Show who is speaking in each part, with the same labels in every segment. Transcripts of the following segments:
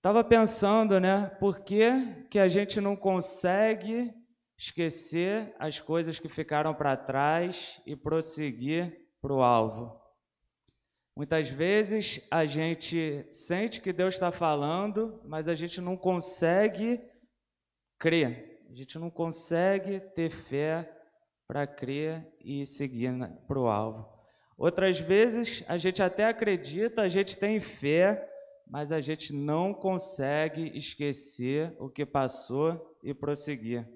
Speaker 1: Estava pensando, né? Por que a gente não consegue esquecer as coisas que ficaram para trás e prosseguir para o alvo? Muitas vezes a gente sente que Deus está falando, mas a gente não consegue crer. A gente não consegue ter fé para crer e seguir para o alvo. Outras vezes a gente até acredita, a gente tem fé, mas a gente não consegue esquecer o que passou e prosseguir.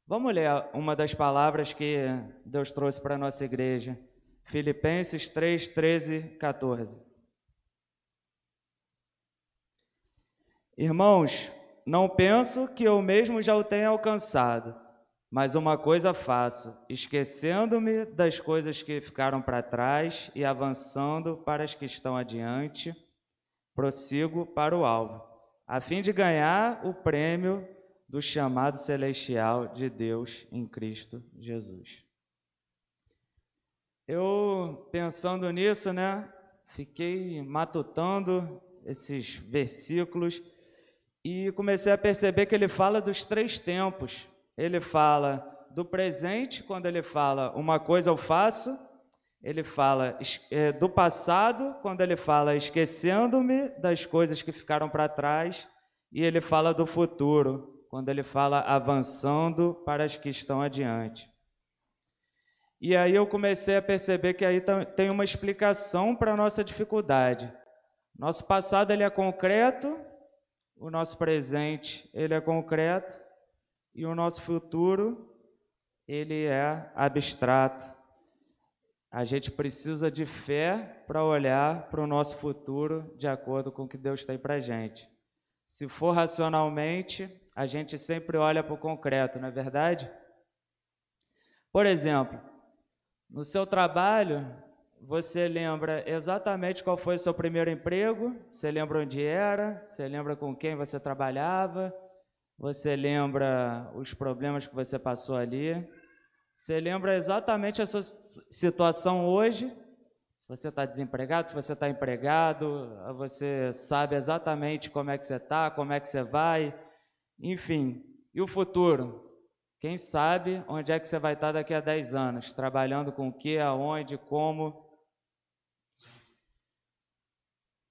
Speaker 1: Vamos ler uma das palavras que Deus trouxe para a nossa igreja. Filipenses 3, 13, 14. Irmãos, não penso que eu mesmo já o tenha alcançado, mas uma coisa faço, esquecendo-me das coisas que ficaram para trás e avançando para as que estão adiante, prossigo para o alvo, a fim de ganhar o prêmio do chamado celestial de Deus em Cristo Jesus. Eu, pensando nisso, né, fiquei matutando esses versículos e comecei a perceber que ele fala dos 3 tempos. Ele fala do presente, quando ele fala uma coisa eu faço. Ele fala do passado, quando ele fala esquecendo-me das coisas que ficaram para trás. E ele fala do futuro, quando ele fala avançando para as que estão adiante. E aí eu comecei a perceber que aí tem uma explicação para a nossa dificuldade. Nosso passado ele é concreto, o nosso presente ele é concreto e o nosso futuro ele é abstrato. A gente precisa de fé para olhar para o nosso futuro de acordo com o que Deus tem para a gente. Se for racionalmente, a gente sempre olha para o concreto, não é verdade? Por exemplo, no seu trabalho, você lembra exatamente qual foi o seu primeiro emprego, você lembra onde era, você lembra com quem você trabalhava, você lembra os problemas que você passou ali, você lembra exatamente a sua situação hoje, se você está desempregado, se você está empregado, você sabe exatamente como é que você está, como é que você vai, enfim. E o futuro? Quem sabe onde é que você vai estar daqui a 10 anos, trabalhando com o que, aonde, como.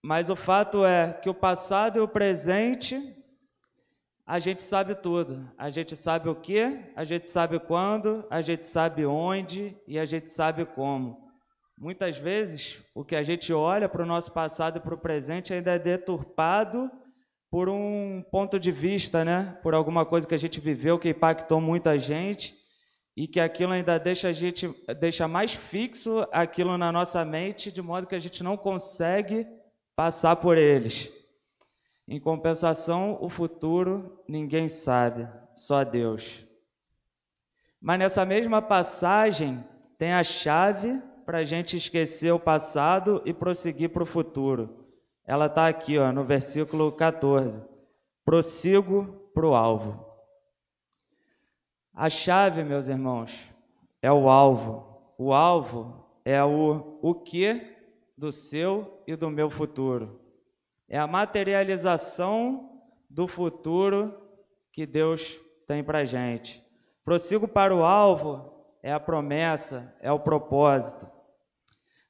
Speaker 1: Mas o fato é que o passado e o presente, a gente sabe tudo. A gente sabe o que, a gente sabe quando, a gente sabe onde e a gente sabe como. Muitas vezes, o que a gente olha para o nosso passado e para o presente ainda é deturpado por um ponto de vista, né? Por alguma coisa que a gente viveu que impactou muita gente e que aquilo ainda deixa mais fixo aquilo na nossa mente, de modo que a gente não consegue passar por eles. Em compensação, o futuro ninguém sabe, só Deus. Mas nessa mesma passagem tem a chave para a gente esquecer o passado e prosseguir para o futuro. Ela está aqui, ó, no versículo 14. Prossigo para o alvo. A chave, meus irmãos, é o alvo. O alvo é o que do seu e do meu futuro. É a materialização do futuro que Deus tem para a gente. Prossigo para o alvo é a promessa, é o propósito.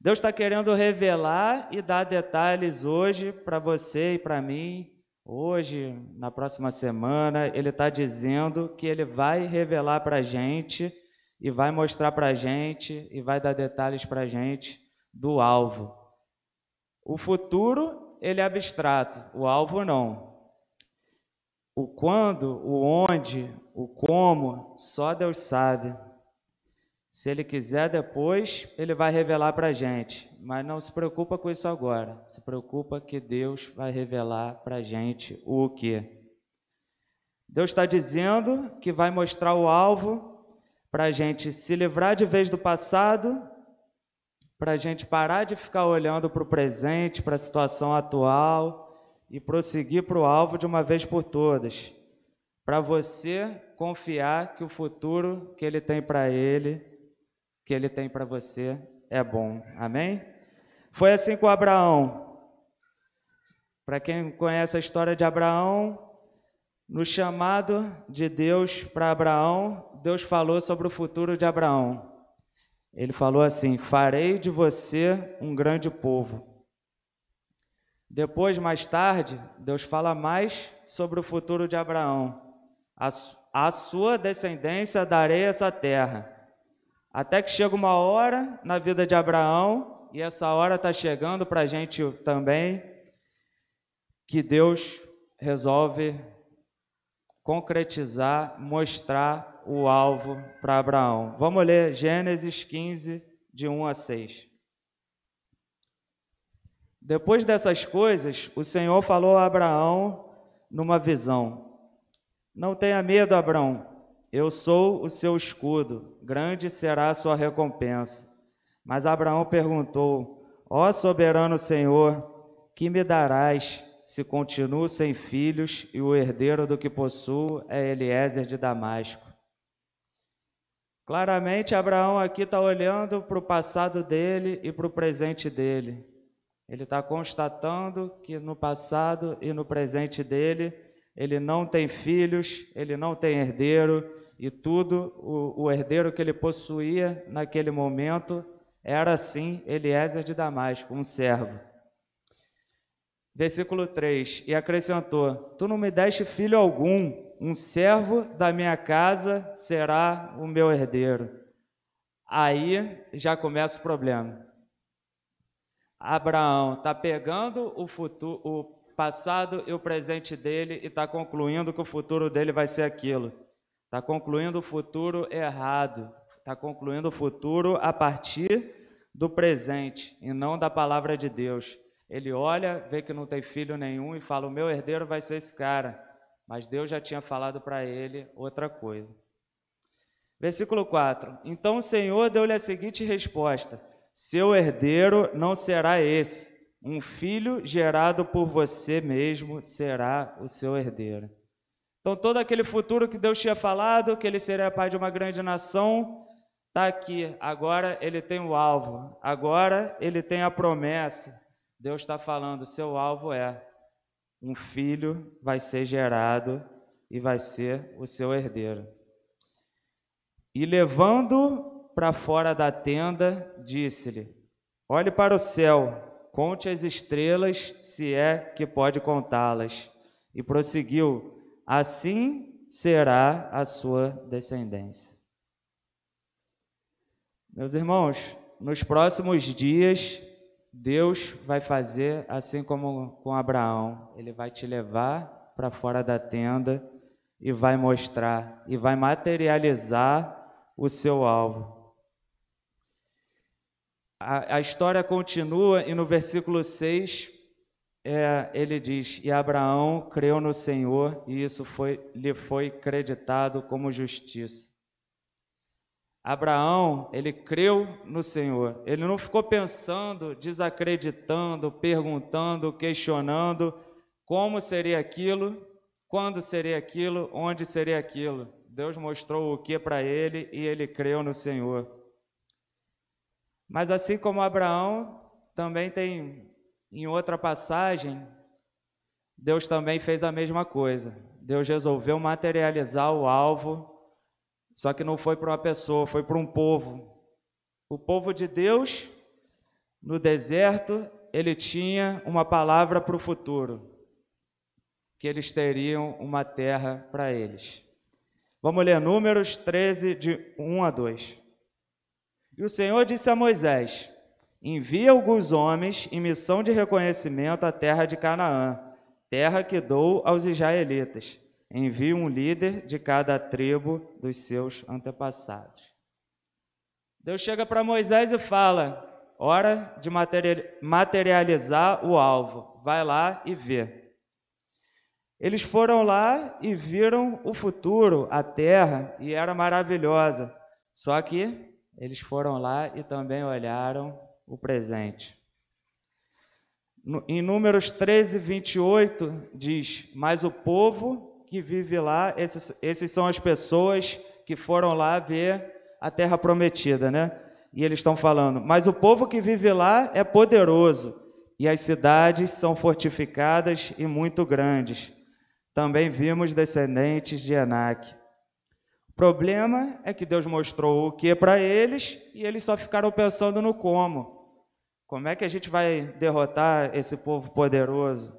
Speaker 1: Deus está querendo revelar e dar detalhes hoje para você e para mim. Hoje, na próxima semana, Ele está dizendo que Ele vai revelar para a gente e vai mostrar para a gente e vai dar detalhes para a gente do alvo. O futuro, ele é abstrato, o alvo não. O quando, o onde, o como, só Deus sabe. Se Ele quiser depois, Ele vai revelar para a gente. Mas não se preocupa com isso agora. Se preocupa que Deus vai revelar para a gente o quê. Deus está dizendo que vai mostrar o alvo para a gente se livrar de vez do passado, para a gente parar de ficar olhando para o presente, para a situação atual e prosseguir para o alvo de uma vez por todas. Para você confiar que o futuro que Ele tem para Ele, que Ele tem para você, é bom. Amém? Foi assim com Abraão. Para quem conhece a história de Abraão, no chamado de Deus para Abraão, Deus falou sobre o futuro de Abraão. Ele falou assim: farei de você um grande povo. Depois, mais tarde, Deus fala mais sobre o futuro de Abraão. A sua descendência darei essa terra. Até que chega uma hora na vida de Abraão, e essa hora está chegando para a gente também, que Deus resolve concretizar, mostrar o alvo para Abraão. Vamos ler Gênesis 15, de 1 a 6. Depois dessas coisas, o Senhor falou a Abraão numa visão: não tenha medo, Abraão, eu sou o seu escudo, grande será a sua recompensa. Mas Abraão perguntou: ó soberano Senhor, que me darás se continuo sem filhos e o herdeiro do que possuo é Eliezer de Damasco? Claramente, Abraão aqui está olhando para o passado dele e para o presente dele. Ele está constatando que no passado e no presente dele, ele não tem filhos, ele não tem herdeiro, e tudo, o herdeiro que ele possuía naquele momento era, sim, Eliezer de Damasco, um servo. Versículo 3, e acrescentou: tu não me deste filho algum, um servo da minha casa será o meu herdeiro. Aí já começa o problema. Abraão está pegando o futuro, o passado e o presente dele e está concluindo que o futuro dele vai ser aquilo. Está concluindo o futuro errado. Está concluindo o futuro a partir do presente e não da palavra de Deus. Ele olha, vê que não tem filho nenhum e fala: o meu herdeiro vai ser esse cara. Mas Deus já tinha falado para ele outra coisa. Versículo 4. Então o Senhor deu-lhe a seguinte resposta: seu herdeiro não será esse. Um filho gerado por você mesmo será o seu herdeiro. Então todo aquele futuro que Deus tinha falado, que ele seria pai de uma grande nação, está aqui. Agora ele tem o alvo. Agora ele tem a promessa. Deus está falando: seu alvo é um filho vai ser gerado e vai ser o seu herdeiro. E levando para fora da tenda, disse-lhe: olhe para o céu, conte as estrelas, se é que pode contá-las. E prosseguiu: assim será a sua descendência. Meus irmãos, nos próximos dias, Deus vai fazer assim como com Abraão. Ele vai te levar para fora da tenda e vai mostrar, e vai materializar o seu alvo. A história continua e no versículo 6, ele diz: e Abraão creu no Senhor e isso lhe foi creditado como justiça. Abraão, ele creu no Senhor. Ele não ficou pensando, desacreditando, perguntando, questionando como seria aquilo, quando seria aquilo, onde seria aquilo. Deus mostrou o que para ele e ele creu no Senhor. Mas assim como Abraão, também tem em outra passagem, Deus também fez a mesma coisa. Deus resolveu materializar o alvo. Só que não foi para uma pessoa, foi para um povo. O povo de Deus, no deserto, ele tinha uma palavra para o futuro, que eles teriam uma terra para eles. Vamos ler Números 13, de 1 a 2. E o Senhor disse a Moisés: envia alguns homens em missão de reconhecimento à terra de Canaã, terra que dou aos israelitas. Envie um líder de cada tribo dos seus antepassados. Deus chega para Moisés e fala: hora de materializar o alvo. Vai lá e vê. Eles foram lá e viram o futuro, a terra, e era maravilhosa. Só que eles foram lá e também olharam o presente. Em Números 13, 28, diz: mas o povo que vive lá, esses são as pessoas que foram lá ver a terra prometida, né? E eles estão falando: mas o povo que vive lá é poderoso, e as cidades são fortificadas e muito grandes. Também vimos descendentes de Enaque. O problema é que Deus mostrou o que para eles e eles só ficaram pensando no como. Como é que a gente vai derrotar esse povo poderoso?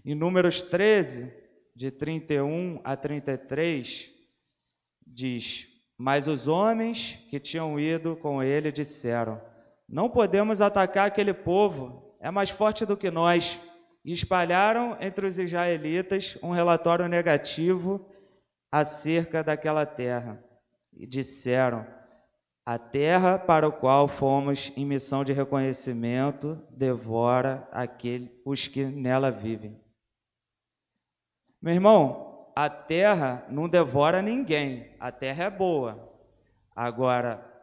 Speaker 1: Em Números 13, de 31 a 33, diz: Mas os homens que tinham ido com ele disseram: Não podemos atacar aquele povo, é mais forte do que nós. E espalharam entre os israelitas um relatório negativo acerca daquela terra. E disseram: A terra para a qual fomos em missão de reconhecimento devora os que nela vivem. Meu irmão, a terra não devora ninguém, a terra é boa. Agora,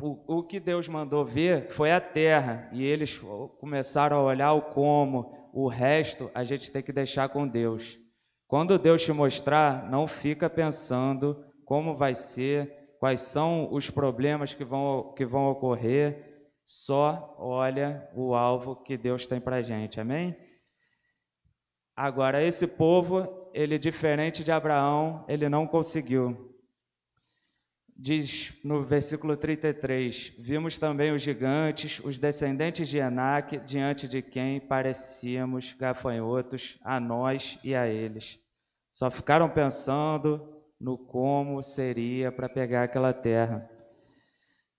Speaker 1: o que Deus mandou ver foi a terra, e eles começaram a olhar o como, o resto a gente tem que deixar com Deus. Quando Deus te mostrar, não fica pensando como vai ser, quais são os problemas que vão ocorrer, só olha o alvo que Deus tem para a gente, amém? Agora, esse povo, ele diferente de Abraão, ele não conseguiu. Diz no versículo 33, vimos também os gigantes, os descendentes de Enaque, diante de quem parecíamos gafanhotos a nós e a eles. Só ficaram pensando no como seria para pegar aquela terra.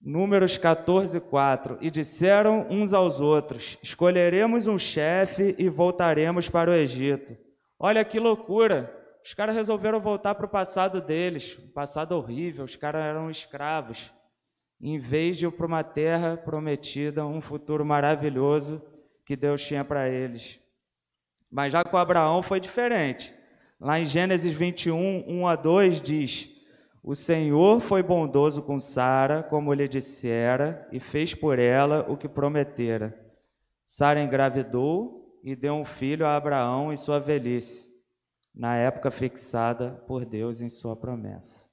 Speaker 1: Números 14, 4. E disseram uns aos outros: escolheremos um chefe e voltaremos para o Egito. Olha que loucura! Os caras resolveram voltar para o passado deles, um passado horrível, os caras eram escravos, em vez de ir para uma terra prometida, um futuro maravilhoso que Deus tinha para eles. Mas já com Abraão foi diferente. Lá em Gênesis 21, 1 a 2 diz: O Senhor foi bondoso com Sara, como lhe dissera, e fez por ela o que prometera. Sara engravidou e deu um filho a Abraão em sua velhice, na época fixada por Deus em sua promessa.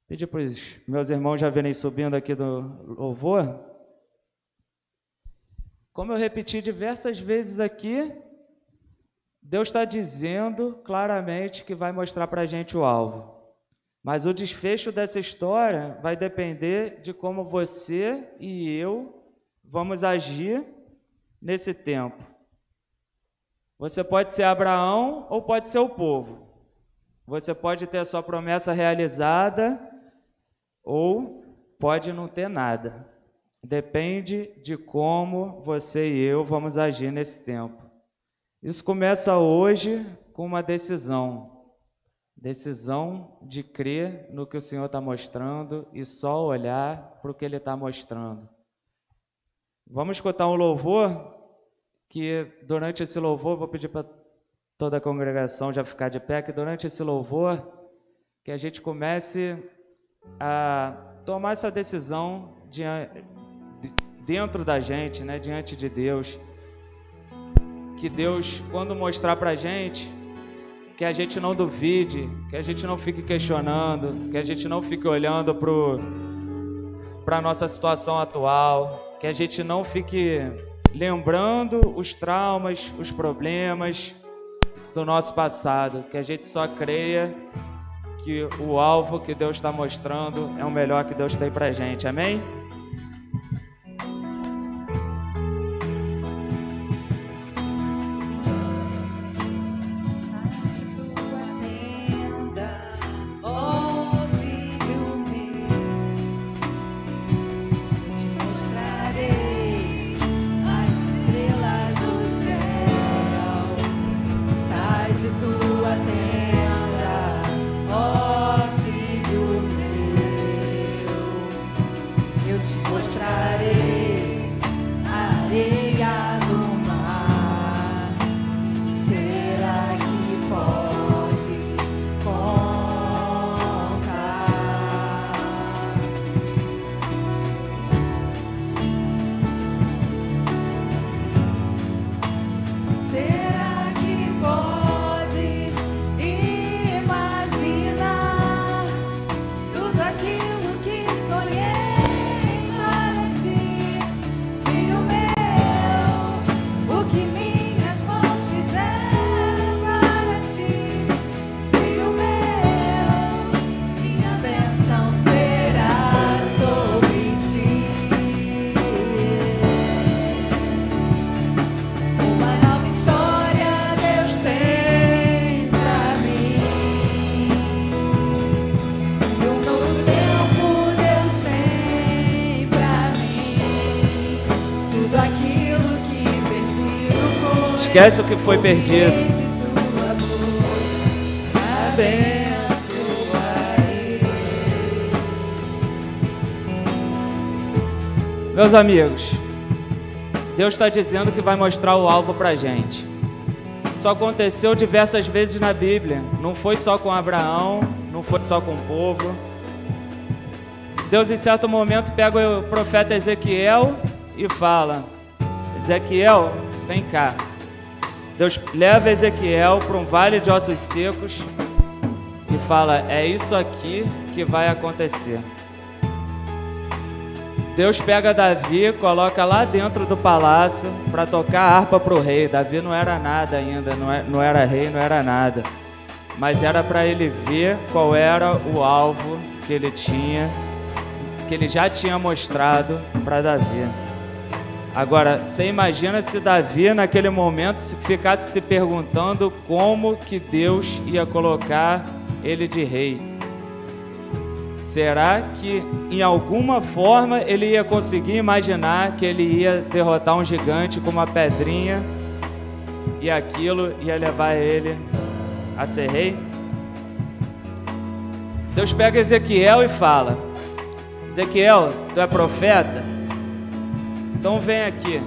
Speaker 1: Pedi para os meus irmãos já virem subindo aqui do louvor. Como eu repeti diversas vezes aqui, Deus está dizendo claramente que vai mostrar para a gente o alvo. Mas o desfecho dessa história vai depender de como você e eu vamos agir nesse tempo. Você pode ser Abraão ou pode ser o povo. Você pode ter a sua promessa realizada ou pode não ter nada. Depende de como você e eu vamos agir nesse tempo. Isso começa hoje com uma decisão. Decisão de crer no que o Senhor está mostrando e só olhar para o que Ele está mostrando. Vamos escutar um louvor, que durante esse louvor, vou pedir para toda a congregação já ficar de pé, que durante esse louvor, que a gente comece a tomar essa decisão dentro da gente, né, diante de Deus. Que Deus, quando mostrar para a gente, que a gente não duvide, que a gente não fique questionando, que a gente não fique olhando para a nossa situação atual, que a gente não fique lembrando os traumas, os problemas do nosso passado, que a gente só creia que o alvo que Deus está mostrando é o melhor que Deus tem para a gente, amém?
Speaker 2: Eu
Speaker 1: Esquece o que foi perdido. Meus amigos, Deus está dizendo que vai mostrar o alvo para a gente. Isso aconteceu diversas vezes na Bíblia. Não foi só com Abraão, não foi só com o povo. Deus, em certo momento, pega o profeta Ezequiel e fala: Ezequiel, vem cá. Deus leva Ezequiel para um vale de ossos secos e fala: é isso aqui que vai acontecer. Deus pega Davi, coloca lá dentro do palácio para tocar harpa para o rei. Davi não era nada ainda, não era rei, não era nada. Mas era para ele ver qual era o alvo que ele tinha, que ele já tinha mostrado para Davi. Agora, você imagina se Davi naquele momento ficasse se perguntando como que Deus ia colocar ele de rei. Será que em alguma forma ele ia conseguir imaginar que ele ia derrotar um gigante com uma pedrinha e aquilo ia levar ele a ser rei? Deus pega Ezequiel e fala: Ezequiel, tu é profeta? Então vem aqui.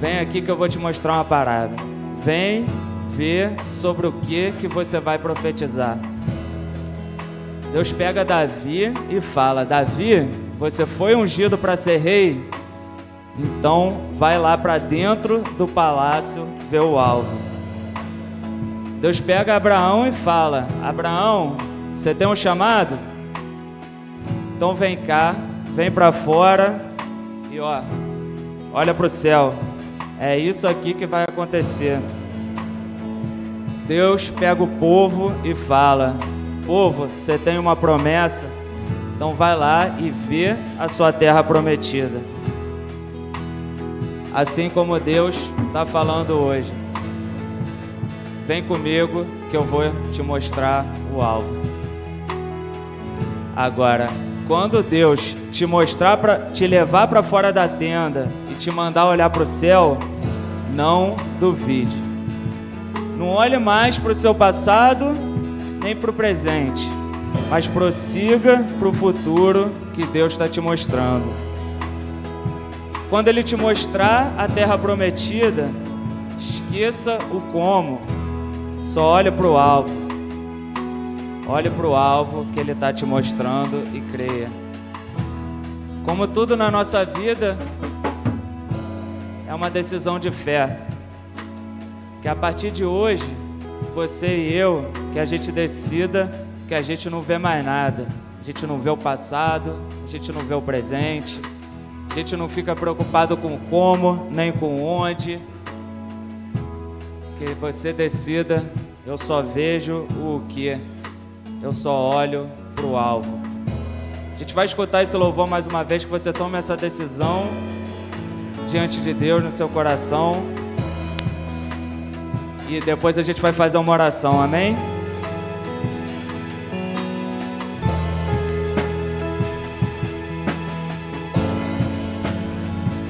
Speaker 1: Vem aqui que eu vou te mostrar uma parada. Vem ver sobre o que você vai profetizar. Deus pega Davi e fala: Davi, você foi ungido para ser rei? Então vai lá para dentro do palácio ver o alvo. Deus pega Abraão e fala: Abraão, você tem um chamado? Então vem cá, vem para fora e olha para o céu. É isso aqui que vai acontecer. Deus pega o povo e fala: povo, você tem uma promessa, então vai lá e vê a sua terra prometida. Assim como Deus está falando hoje. Vem comigo que eu vou te mostrar o alvo. Agora, quando Deus te mostrar, te levar para fora da tenda e te mandar olhar para o céu, não duvide. Não olhe mais para o seu passado, nem para o presente, mas prossiga para o futuro que Deus está te mostrando. Quando Ele te mostrar a terra prometida, esqueça o como, só olhe para o alvo. Olhe para o alvo que Ele está te mostrando e creia. Como tudo na nossa vida, é uma decisão de fé. Que a partir de hoje, você e eu, que a gente decida que a gente não vê mais nada. A gente não vê o passado, a gente não vê o presente, a gente não fica preocupado com como, nem com onde. Que você decida, eu só vejo o que, eu só olho para o alvo. A gente vai escutar esse louvor mais uma vez, que você tome essa decisão diante de Deus no seu coração. E depois a gente vai fazer uma oração, amém?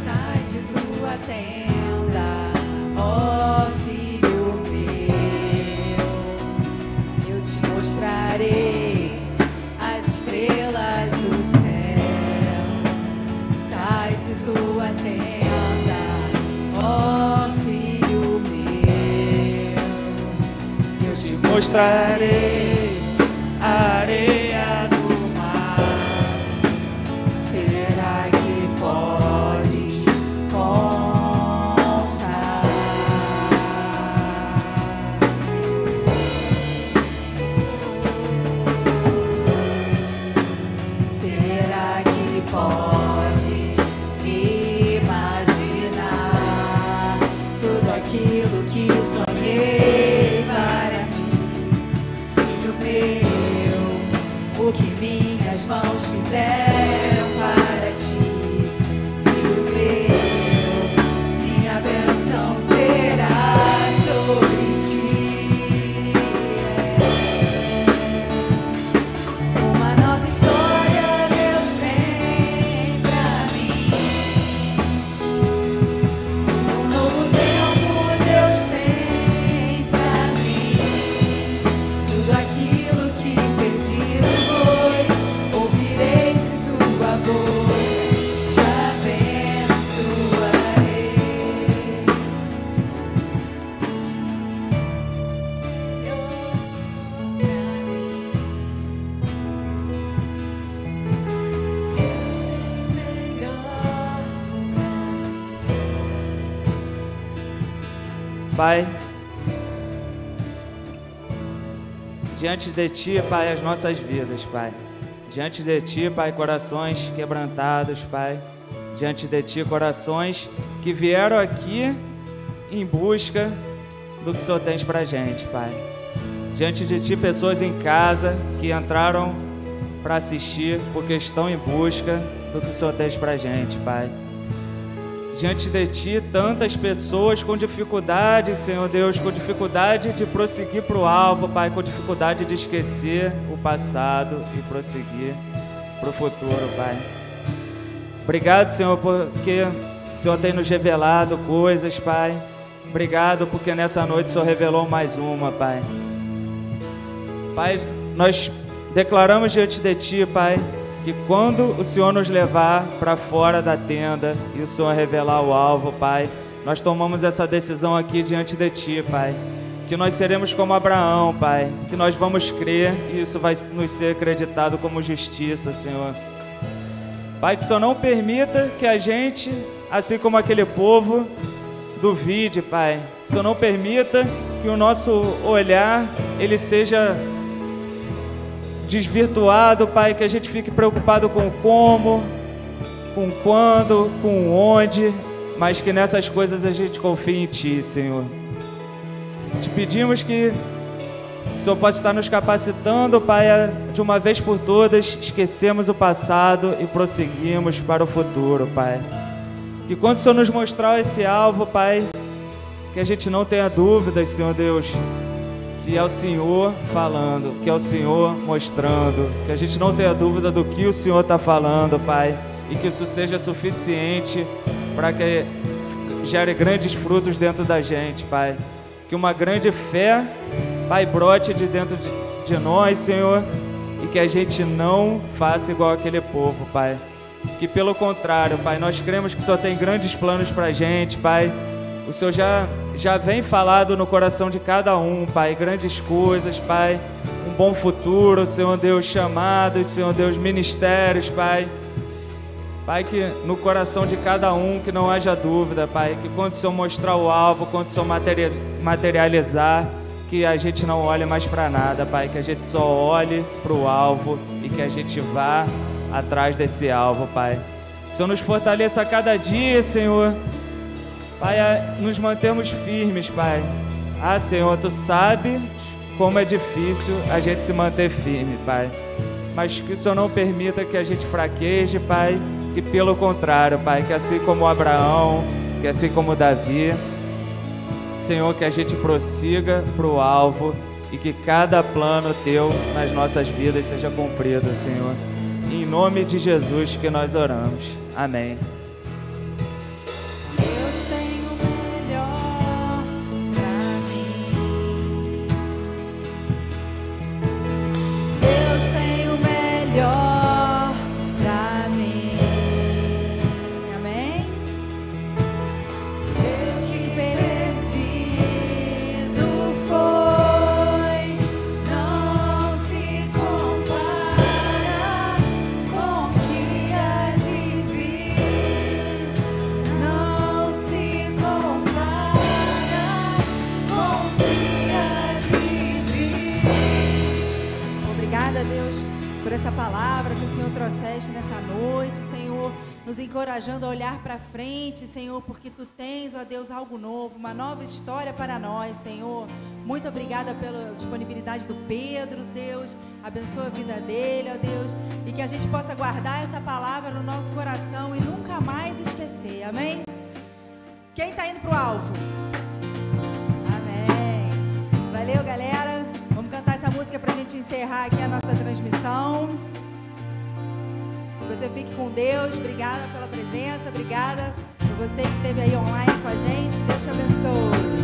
Speaker 2: Sai de tua tenda, ó filho meu, eu te mostrarei as estrelas do céu. Sai de tua tenda, ó filho meu, eu te
Speaker 1: Mostrarei a areia do mar.
Speaker 2: Será que podes contar? Será que podes imaginar tudo aquilo que sonhei para ti, filho meu?
Speaker 1: Pai, diante de Ti, Pai, as nossas vidas, Pai. Diante de Ti, Pai, corações quebrantados, Pai. Diante de Ti, corações que vieram aqui em busca do que o Senhor tens pra gente, Pai. Diante de Ti, pessoas em casa que entraram para assistir porque estão em busca do que o Senhor tens pra gente, Pai. Diante de Ti, tantas pessoas com dificuldade, Senhor Deus, com dificuldade de prosseguir para o alvo, Pai, com dificuldade de esquecer o passado e prosseguir para o futuro, Pai. Obrigado, Senhor, porque o Senhor tem nos revelado coisas, Pai. Obrigado porque nessa noite o Senhor revelou mais uma, Pai. Pai, nós declaramos diante de Ti, Pai, que quando o Senhor nos levar para fora da tenda e o Senhor revelar o alvo, Pai, nós tomamos essa decisão aqui diante de Ti, Pai, que nós seremos como Abraão, Pai, que nós vamos crer e isso vai nos ser acreditado como justiça, Senhor. Pai, que o Senhor não permita que a gente, assim como aquele povo, duvide, Pai. Que o Senhor não permita que o nosso olhar, ele seja desvirtuado, Pai, que a gente fique preocupado com como, com quando, com onde, mas que nessas coisas a gente confie em Ti, Senhor. Te pedimos que o Senhor possa estar nos capacitando, Pai, a, de uma vez por todas, esquecemos o passado e prosseguimos para o futuro, Pai. Que quando o Senhor nos mostrar esse alvo, Pai, que a gente não tenha dúvidas, Senhor Deus, que é o Senhor falando, que é o Senhor mostrando, que a gente não tenha dúvida do que o Senhor está falando, Pai, e que isso seja suficiente para que gere grandes frutos dentro da gente, Pai. Que uma grande fé, Pai, brote de dentro de nós, Senhor, e que a gente não faça igual aquele povo, Pai. Que pelo contrário, Pai, nós cremos que o Senhor tem grandes planos para a gente, Pai. O Senhor já vem falado no coração de cada um, Pai, grandes coisas, Pai, um bom futuro, Senhor Deus, chamados, Senhor Deus, ministérios, Pai. Pai, que no coração de cada um que não haja dúvida, Pai, que quando o Senhor mostrar o alvo, quando o Senhor materializar, que a gente não olhe mais para nada, Pai, que a gente só olhe para o alvo e que a gente vá atrás desse alvo, Pai. O Senhor nos fortaleça a cada dia, Senhor. Pai, nos mantemos firmes, Pai. Ah, Senhor, Tu sabes como é difícil a gente se manter firme, Pai. Mas que o Senhor não permita que a gente fraqueje, Pai. Que pelo contrário, Pai, que assim como Abraão, que assim como Davi, Senhor, que a gente prossiga para o alvo e que cada plano Teu nas nossas vidas seja cumprido, Senhor. Em nome de Jesus que nós oramos. Amém.
Speaker 3: Encorajando a olhar para frente, Senhor, porque Tu tens, ó Deus, algo novo, uma nova história para nós, Senhor. Muito obrigada pela disponibilidade do Pedro, Deus. Abençoa a vida dele, ó Deus. E que a gente possa guardar essa palavra no nosso coração e nunca mais esquecer, amém? Quem está indo para o alvo? Amém. Valeu, galera. Vamos cantar essa música para a gente encerrar aqui a nossa transmissão. Você fique com Deus, obrigada pela presença, obrigada por você que esteve aí online com a gente, que Deus te abençoe.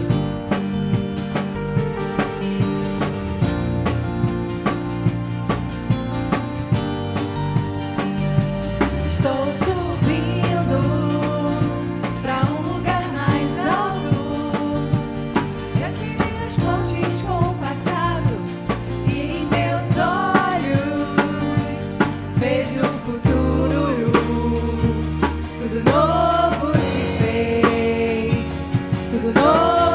Speaker 2: Estou subindo para um lugar mais alto, já que minhas pontes com o passado e em meus olhos vejo o futuro. Tudo novo se fez, tudo novo.